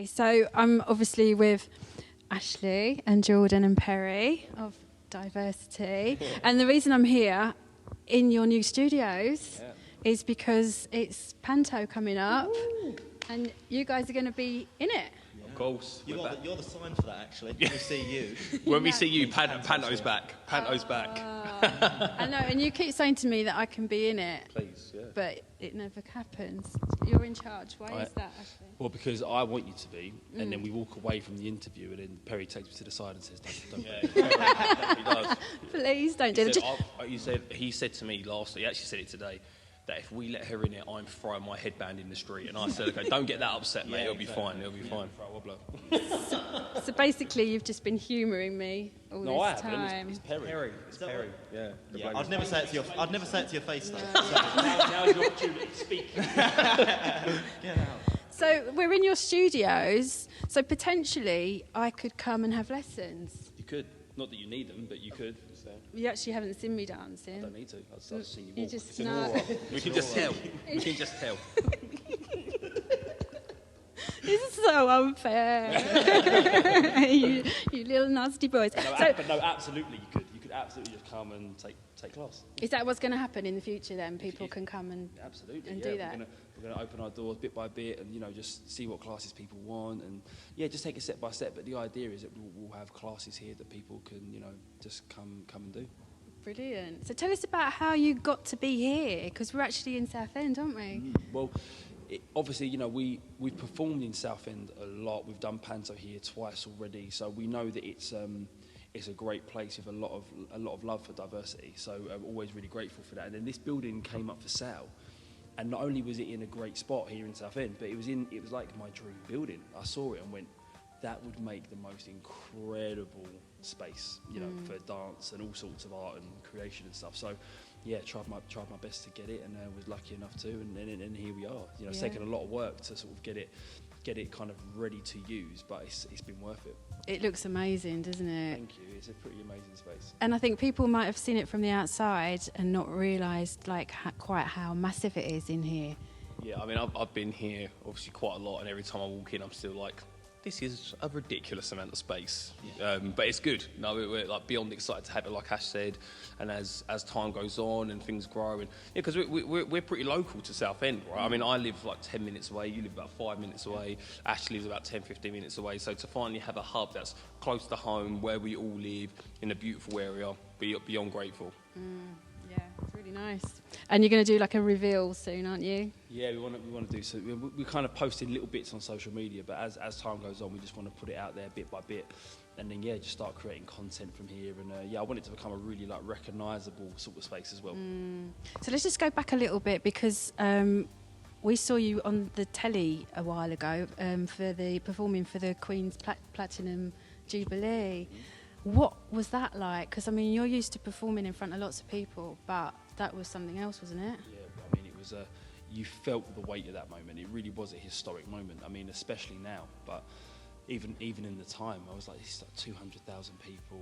Okay, so I'm obviously with Ashley and Jordan and Perri of Diversity. And the reason I'm here in your new studios is because it's Panto coming up. Ooh. And you guys are going to be in it. Of course. You're the sign for that, actually. When we see you. When we see you, Panto's back. Panto's back. I know, and you keep saying to me that I can be in it. Please, yeah. But it never happens. You're in charge. Why is that, Ashley? Well, because I want you to be, and then we walk away from the interview, and then Perri takes me to the side and says, don't he does. Please don't do that. He said to me last, he actually said it today, that if we let her in it, I'm throwing my headband in the street. And I said, okay, don't get that upset, mate. It'll be fine. It'll be fine. So basically, you've just been humouring me all this time. No, I haven't. It's Perri. It's Perri. Yeah. I'd never say it to your face, though. Now's your opportunity to speak. Get out. So we're in your studios. So potentially, I could come and have lessons. You could. Not that you need them, but you could. So. You actually haven't seen me dancing. I don't need to. I've seen you walk. You just know. We can just tell. We can just tell. This is so unfair. you little nasty boys. But no, absolutely you could. You could absolutely just come and take class. Is that what's going to happen in the future then? People can come and do that? We're going to open our doors bit by bit and, just see what classes people want and, just take it step by step. But the idea is that we'll have classes here that people can, just come and do. Brilliant. So tell us about how you got to be here, because we're actually in Southend, aren't we? Well, obviously, we've performed in Southend a lot. We've done panto here twice already, so we know that it's a great place with a lot of love for diversity. So I'm always really grateful for that. And then this building came up for sale, and not only was it in a great spot here in Southend, but it was like my dream building. I saw it and went, that would make the most incredible space, for dance and all sorts of art and creation and stuff. So, tried my best to get it, and was lucky enough to, and here we are. It's taken a lot of work to sort of get it kind of ready to use, but it's been worth it. It looks amazing, doesn't it? Thank you. It's a pretty amazing space. And I think people might have seen it from the outside and not realised quite how massive it is in here. Yeah, I mean, I've been here obviously quite a lot, and every time I walk in, I'm still like, this is a ridiculous amount of space, but it's good. We're like beyond excited to have it, like Ash said, and as time goes on and things grow, and because we're pretty local to Southend, right? I mean, I live like 10 minutes away, you live about 5 minutes away, Ash lives about 10-15 minutes away, so to finally have a hub that's close to home, where we all live, in a beautiful area, beyond grateful. Yeah, it's really nice. And you're going to do like a reveal soon, aren't you? Yeah, we want to do so. We kind of posted little bits on social media, but as time goes on, we just want to put it out there bit by bit, and then just start creating content from here. And I want it to become a really like recognisable sort of space as well. So let's just go back a little bit, because we saw you on the telly a while ago performing for the Queen's Platinum Jubilee. What was that like? Because, I mean, you're used to performing in front of lots of people, but that was something else, wasn't it? Yeah, I mean, it was you felt the weight of that moment. It really was a historic moment. I mean, especially now, but even in the time, I was like, this is like 200,000 people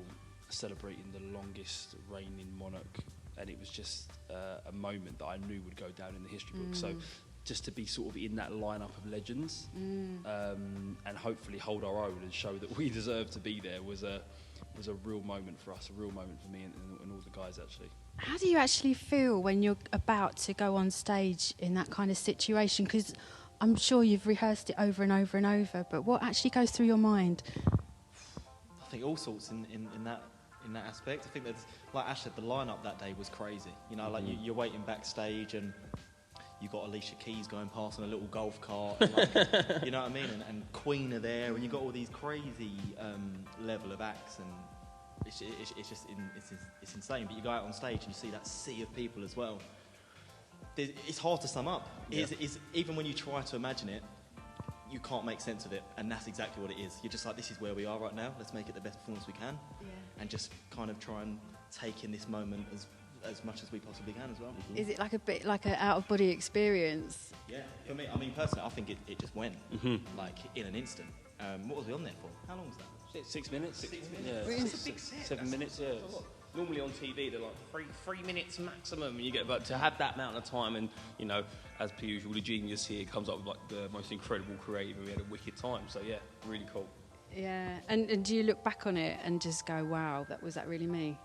celebrating the longest reigning monarch, and it was just a moment that I knew would go down in the history book. So just to be sort of in that lineup of legends and hopefully hold our own and show that we deserve to be there was a real moment for us, a real moment for me and all the guys, actually. How do you actually feel when you're about to go on stage in that kind of situation? Because I'm sure you've rehearsed it over and over and over, but what actually goes through your mind? I think all sorts in that aspect. I think that, like Ash said, the lineup that day was crazy. Like you're waiting backstage and you've got Alicia Keys going past on a little golf cart, and like, you know what I mean? And Queen are there, and you've got all these crazy level of acts, and it's insane. But you go out on stage and you see that sea of people as well. It's hard to sum up. Yeah. It's even when you try to imagine it, you can't make sense of it, and that's exactly what it is. You're just like, this is where we are right now. Let's make it the best performance we can, and just kind of try and take in this moment as much as we possibly can as well. Is it like a bit like an out-of-body experience? Yeah, for me, I mean, personally, I think it just went, like, in an instant. What was we on there for? How long was that? 6 minutes. 6 minutes. Yeah, 7 minutes, yeah. normally on TV they're like 3 minutes maximum, and you get about to have that amount of time. And you know, as per usual, the genius here comes up with like the most incredible creative, and we had a wicked time. So yeah, really cool. Yeah, and do you look back on it and just go, wow, was that really me?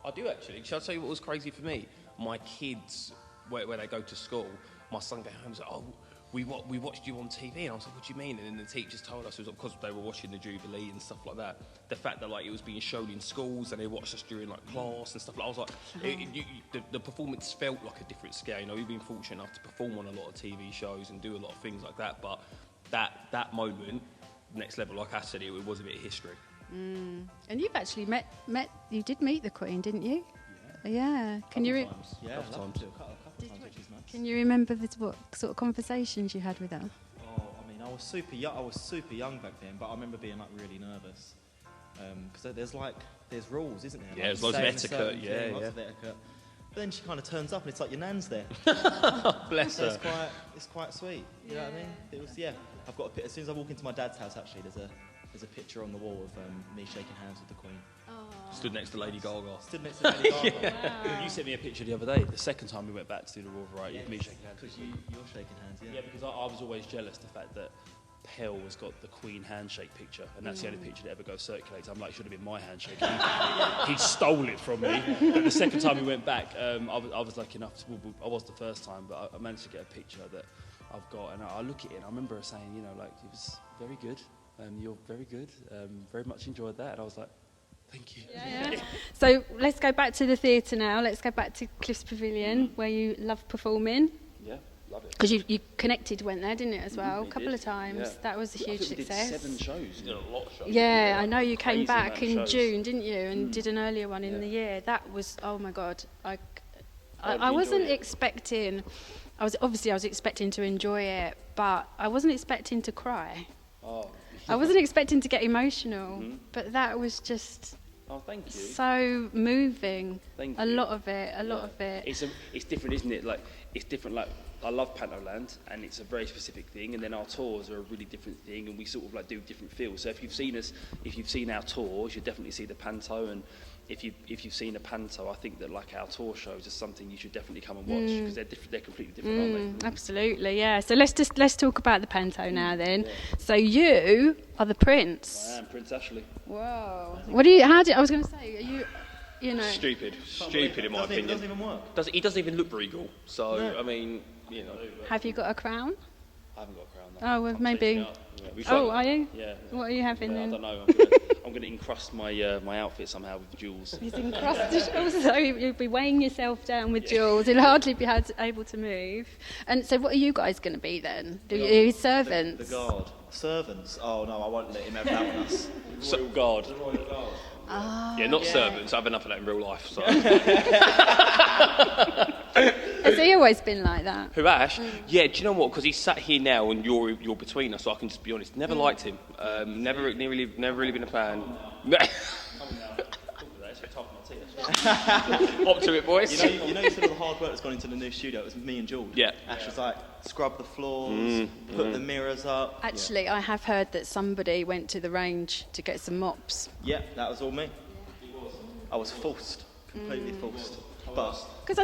I do actually. Shall I tell you what was crazy for me? My kids, where they go to school, my son came home and was like, oh, we watched you on TV. And I was like, what do you mean? And then the teachers told us, it was because they were watching the Jubilee and stuff like that, the fact that like it was being shown in schools and they watched us during like class and stuff like that. I was like, the performance felt like a different scale. You know, we've been fortunate enough to perform on a lot of TV shows and do a lot of things like that, but that moment, next level, like I said, it was a bit of history. And you've actually you did meet the Queen, didn't you? Yeah. Couple times. Yeah, a couple times, which is nice. Can you remember what sort of conversations you had with her? Oh, I mean, I was super young back then, but I remember being like really nervous because there's rules, isn't there? Yeah, like, there's lots of etiquette. Lots of etiquette. But then she kind of turns up and it's like your nan's there. Bless her. It's quite sweet. You know what I mean? It was I've got a picture. As soon as I walk into my dad's house, actually, there's a picture on the wall of me shaking hands with the Queen. Stood next to Lady Gaga. You sent me a picture the other day, the second time we went back to do the Royal Variety, of me shaking hands. Because you're shaking hands, yeah. Yeah, because I was always jealous the fact that Pell has got the Queen handshake picture, and that's the only picture that ever goes circulates. I'm like, should have been my handshake. He stole it from me. But the second time we went back, I was lucky enough. I was the first time, but I managed to get a picture that I've got, and I look at it, and I remember her saying, you know, like, it was very good. You're very good. Very much enjoyed that, and I was like, thank you. Yeah. So let's go back to the theatre now. Let's go back to Cliffs Pavilion, where you love performing. Yeah, love it. Because you connected, went there, didn't it, as well? We a couple did. of times. Yeah. That was a huge success. We did 7 shows. We did a lot of shows. Yeah, I know you came Crazy back amount of in shows. June, didn't you? And did an earlier one in the year. That was, oh my God. I wasn't expecting, I was expecting to enjoy it, but I wasn't expecting to cry. Oh. I wasn't expecting to get emotional, but that was just thank you. so moving. Thank a you. lot of it. It's different, isn't it? Like, it's different. Like, I love Pantoland, and it's a very specific thing. And then our tours are a really different thing, and we sort of like do different feels. So if you've seen our tours, you'll definitely see the panto. And if you've seen a panto, I think that like our tour shows is something you should definitely come and watch because they're completely different, aren't they? Absolutely, yeah. So let's talk about the panto now then. Yeah. So you are the Prince. I am Prince Ashley. Whoa. I was going to say, are you know? Stupid in my opinion. Doesn't even work. He doesn't even look regal. So No. I mean, you know. Have you got a crown? I haven't got a crown. Oh, well, maybe. Are you? Yeah. What are you having then? I don't know. I'm going to encrust my outfit somehow with jewels. He's encrusted. So you'll be weighing yourself down with jewels. You'll hardly be able to move. And so, what are you guys going to be then? His servants? The guard. Servants? Oh no, I won't let him have that on us. Royal Guard. The Royal Guard. Yeah, not servants. I have enough of that in real life. So. Has he always been like that? Who, Ash? Yeah, do you know what? Because he's sat here now and you're between us, so I can just be honest. Never liked him. Never really been a fan. Up to it, boys. You know, sort of the hard work that's gone into the new studio. It was me and George. Yeah. Ash was like, scrub the floors, put the mirrors up. Actually, I have heard that somebody went to the range to get some mops. Yeah, that was all me. I was forced, completely forced. But Because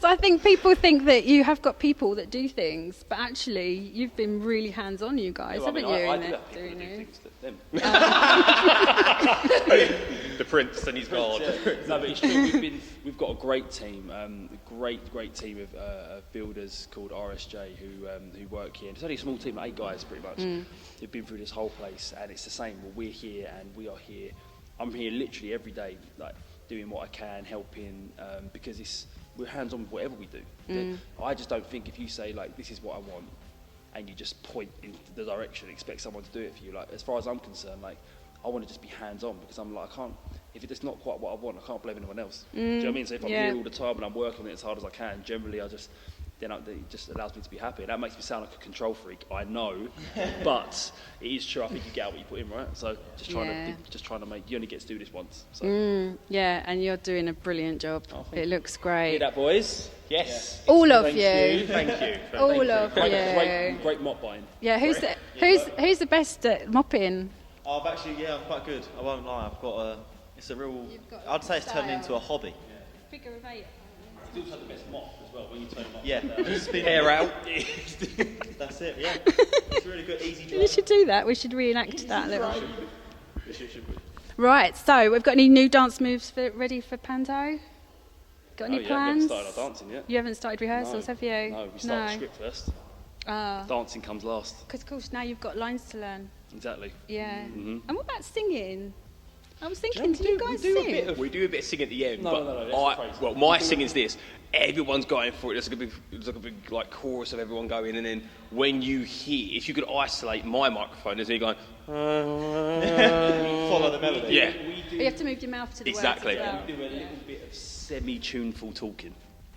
I think people think that you have got people that do things, but actually you've been really hands-on, you guys, haven't you? I do have people that do things to them. The Prince and his guard. No, but it's true. We've got a great team, great team of builders called RSJ who work here. And it's only a small team, 8 guys pretty much, who've been through this whole place, and it's the same. Well, we're here and we are here. I'm here literally every day, like doing what I can, helping, because we're hands-on with whatever we do. I just don't think if you say like this is what I want, and you just point in the direction, expect someone to do it for you. Like as far as I'm concerned, like I want to just be hands-on because I'm like I can't. If it's not quite what I want, I can't blame anyone else. Do you know what I mean? So if I'm here all the time and I'm working on it as hard as I can, generally it just allows me to be happy. That makes me sound like a control freak, I know, but it is true. I think you get out what you put in, right? So just trying to make. You only get to do this once. So. Yeah, and you're doing a brilliant job. It looks great. Hear that, boys? Yes. All of Thank you. Thank you. All of you. Great mop buying. Yeah, who's the best at mopping? I've actually, yeah, I'm quite good. I won't lie. I've got a. It's a real. You've got I'd say it's turned style. into a hobby. Figure of 8. It's also the best mop as well when you turn them up. Yeah. Hair out. That's it. Yeah. It's really good, easy We drive. should do that. We should reenact that a little. Should Right, so we've got any new dance moves ready for Panto? Got any We haven't plans? started our dancing yet. You haven't started rehearsals, No. have you? No, we start the script first. Dancing comes last. Because, of course, now you've got lines to learn. Exactly. Yeah. Mhm. And what about singing? I was thinking, we do you do- guys we do a sing? bit of- We do a bit of singing at the end, No, but no, that's crazy. well, my singing's this. Everyone's going for it. There's like a big like chorus of everyone going, and then when you hear, if you could isolate my microphone, there's me going. Follow the melody. Yeah. You have to move your mouth to the Exactly. words as well. We do a little bit of semi-tuneful talking.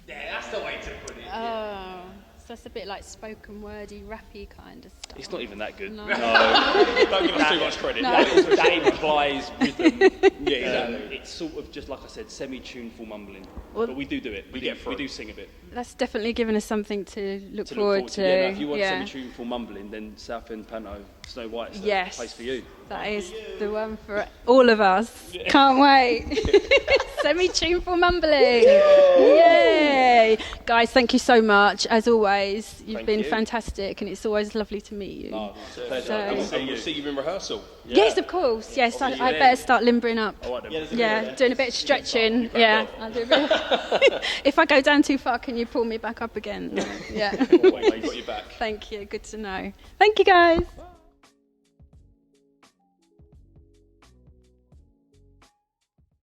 Yeah, that's the way to put it. Oh, so that's a bit like spoken wordy, rappy kind of stuff. It's not even that good. No. Don't give us too much credit. No. That implies rhythm. Yeah, exactly. It's sort of just like I said, semi-tuneful mumbling. Well, but we do it. we get through. We do sing a bit. That's definitely given us something to look To forward to. Yeah, no, if you want Yeah. semi-tuneful mumbling, then Southend Panto, Snow White's the Yes. place for you. That is the one for all of us. Can't wait. Semi-tuneful mumbling. Yay! Guys, thank you so much. As always, you've Thank been you. fantastic and it's always lovely to meet you. Oh, it's a pleasure. So- Good to see We'll you. see you in rehearsal. Yes, of course. Yes, I'll see you I then. better start limbering up. All right, then. Yeah, doing a bit of stretching. Yeah, I'll do a bit. If I go down too far, can you pull me back up again? Yeah. Always got your back. Thank you. Good to know. Thank you, guys.